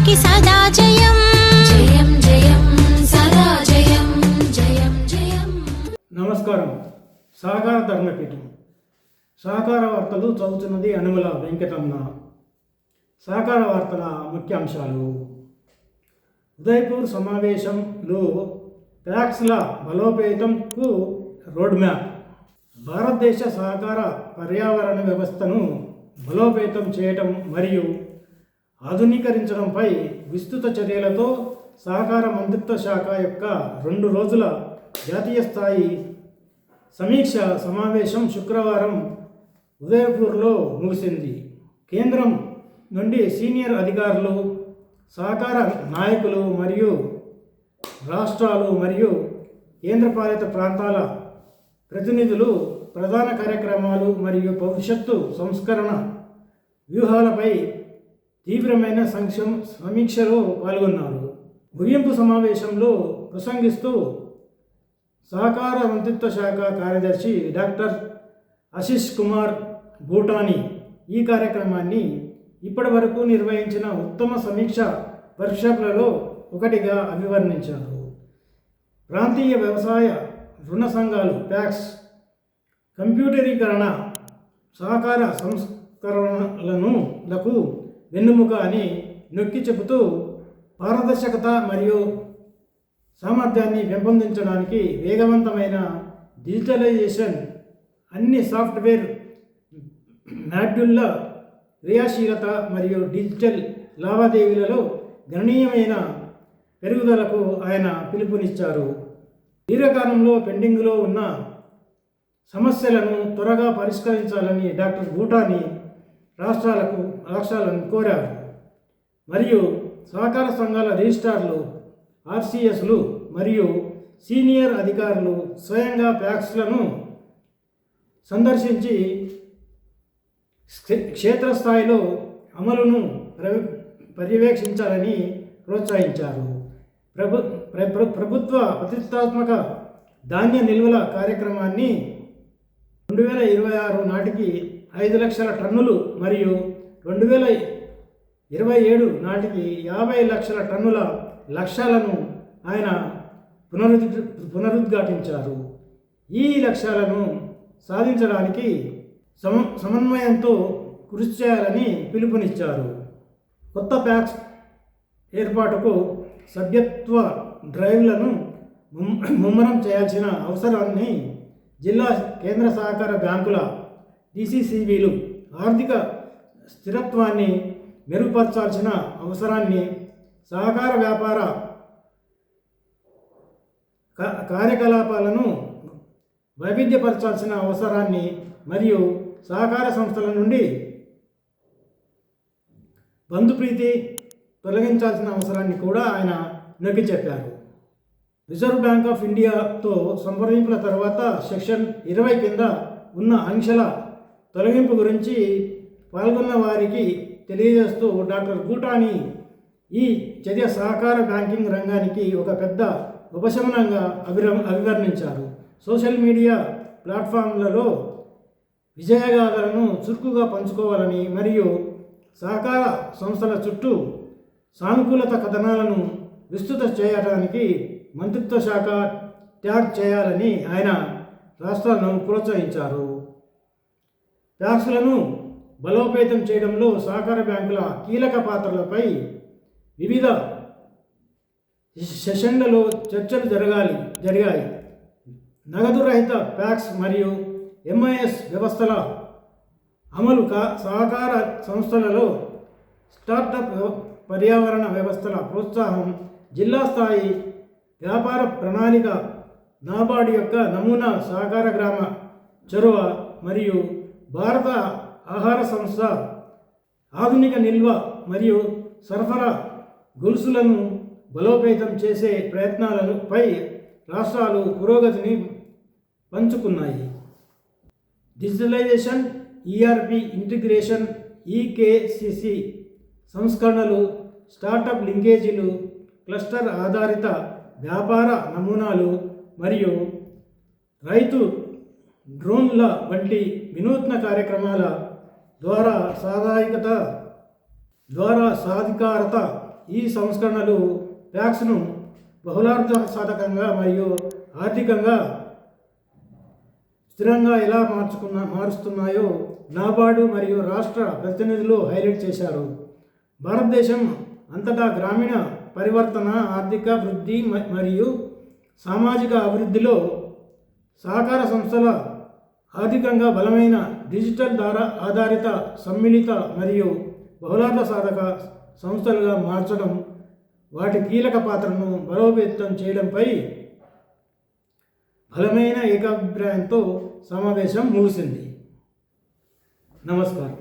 కి సదా జయం జయం జయం సదా జయం జయం జయం. నమస్కారం. సహకార ధర్మపీఠం సహకార వార్తలు చదువుతున్నది అనుమల వెంకటరమణ. సహకార వార్తల ముఖ్యాంశాలు. ఉదయపూర్ సమావేశంలో ప్యాక్స్ల బలోపేతంకు రోడ్ మ్యాప్. భారతదేశ సహకార పర్యావరణ వ్యవస్థను బలోపేతం చేయటం మరియు ఆధునీకరించడంపై విస్తృత చర్యలతో సహకార మంత్రిత్వ శాఖ యొక్క 2 రోజుల జాతీయ స్థాయి సమీక్ష సమావేశం శుక్రవారం ఉదయపూర్లో ముగిసింది. కేంద్రం నుండి సీనియర్ అధికారులు, సహకార నాయకులు మరియు రాష్ట్రాలు మరియు కేంద్రపాలిత ప్రాంతాల ప్రతినిధులు ప్రధాన కార్యక్రమాలు మరియు భవిష్యత్తు సంస్కరణ వ్యూహాలపై తీవ్రమైన సమీక్షలో పాల్గొన్నారు. ముగింపు సమావేశంలో ప్రసంగిస్తూ సహకార మంత్రిత్వ శాఖ కార్యదర్శి డాక్టర్ ఆశిష్ కుమార్ భూటానీ ఈ కార్యక్రమాన్ని ఇప్పటి వరకు నిర్వహించిన ఉత్తమ సమీక్ష వర్క్షాప్లలో ఒకటిగా అభివర్ణించారు. ప్రాంతీయ వ్యవసాయ రుణ సంఘాలు ప్యాక్స్ కంప్యూటరీకరణ సహకార సంస్కరణలకు వెన్నుముక అని నొక్కి చెబుతూ పారదర్శకత మరియు సామర్థ్యాన్ని పెంపొందించడానికి వేగవంతమైన డిజిటలైజేషన్, అన్ని సాఫ్ట్వేర్ మాడ్యూళ్ల క్రియాశీలత మరియు డిజిటల్ లావాదేవీలలో గణనీయమైన పెరుగుదలకు ఆయన పిలుపునిచ్చారు. దీర్ఘకాలంలో పెండింగ్లో ఉన్న సమస్యలను త్వరగా పరిష్కరించాలని డాక్టర్ భూటానీ రాష్ట్రాలను కోరారు. మరియు సహకార సంఘాల రిజిస్ట్రార్లు, ఆర్సీఎస్లు మరియు సీనియర్ అధికారులు స్వయంగా ప్యాక్స్లను సందర్శించి క్షేత్రస్థాయిలో అమలును పర్యవేక్షించాలని ప్రోత్సహించారు. ప్రభుత్వ ప్రతిష్టాత్మక ధాన్య నిల్వల కార్యక్రమాన్ని 2026 నాటికి 5 లక్షల టన్నులు మరియు 2027 నాటికి 50 లక్షల టన్నుల లక్ష్యాలను ఆయన పునరుద్ఘాటించారు. ఈ లక్ష్యాలను సాధించడానికి సమన్వయంతో కృషి చేయాలని పిలుపునిచ్చారు. కొత్త ప్యాక్స్ ఏర్పాటుకు సభ్యత్వ డ్రైవ్లను ముమ్మరం చేయాల్సిన అవసరాన్ని జిల్లా కేంద్ర సహకార బ్యాంకుల DCCBలు ఆర్థిక స్థిరత్వాన్ని మెరుగుపరచాల్సిన అవసరాన్ని, సహకార వ్యాపార కార్యకలాపాలను వైవిధ్యపరచాల్సిన అవసరాన్ని మరియు సహకార సంస్థల నుండి బంధుప్రీతి తొలగించాల్సిన అవసరాన్ని కూడా ఆయన నొక్కి చెప్పారు. రిజర్వ్ బ్యాంక్ ఆఫ్ ఇండియాతో సంప్రదింపుల తర్వాత సెక్షన్ 20 కింద ఉన్న ఆంక్షల తొలగింపు గురించి పాల్గొన్న వారికి తెలియజేస్తూ డాక్టర్ భూటానీ ఈ చర్య సహకార బ్యాంకింగ్ రంగానికి ఒక పెద్ద ఉపశమనంగా అభివర్ణించారు. సోషల్ మీడియా ప్లాట్ఫామ్లలో విజయగాథలను చురుకుగా పంచుకోవాలని మరియు సహకార సంస్థల చుట్టూ సానుకూలత కథనాలను విస్తృత చేయడానికి మంత్రిత్వ శాఖ ట్యాగ్ చేయాలని ఆయన రాష్ట్రాలను ప్రోత్సహించారు. ప్యాక్స్లను బలోపేతం చేయడంలో సహకార బ్యాంకుల కీలక పాత్రలపై వివిధ సెషన్లలో చర్చలు జరిగాయి. నగదు రహిత ప్యాక్స్ మరియు MIS వ్యవస్థల అమలు, సహకార సంస్థలలో స్టార్టప్ పర్యావరణ వ్యవస్థల ప్రోత్సాహం, జిల్లా స్థాయి వ్యాపార ప్రణాళిక, నాబార్డ్ యొక్క నమూనా సహకార గ్రామ చొరవ మరియు భారత ఆహార సంస్థ ఆధునిక నిల్వ మరియు సరఫరా గొలుసులను బలోపేతం చేసే ప్రయత్నాలపై రాష్ట్రాలు పురోగతిని పంచుకున్నాయి. డిజిటలైజేషన్, ERP ఇంటిగ్రేషన్, EKCC సంస్కరణలు, స్టార్టప్ లింకేజీలు, క్లస్టర్ ఆధారిత వ్యాపార నమూనాలు మరియు రైతు డ్రోన్ల వంటి వినూత్న కార్యక్రమాల ద్వారా సాధికారత ఈ సంస్కరణలు ప్యాక్స్ను బహుళార్థ సాధకంగా మరియు ఆర్థికంగా స్థిరంగా ఎలా మారుస్తున్నాయో నాబార్డు మరియు రాష్ట్ర ప్రతినిధులు హైలైట్ చేశారు. భారతదేశం అంతటా గ్రామీణ పరివర్తన, ఆర్థిక వృద్ధి మరియు సామాజిక అభివృద్ధిలో సహకార సంస్థల ఆర్థికంగా బలమైన డిజిటల్ ఆధారిత సమ్మిళిత మరియు బహుళార్థ సాధక సంస్థలుగా మార్చడం, వాటి కీలక పాత్రను బలోపేతం చేయడంపై బలమైన ఏకాభిప్రాయంతో సమావేశం ముగిసింది. నమస్కారం.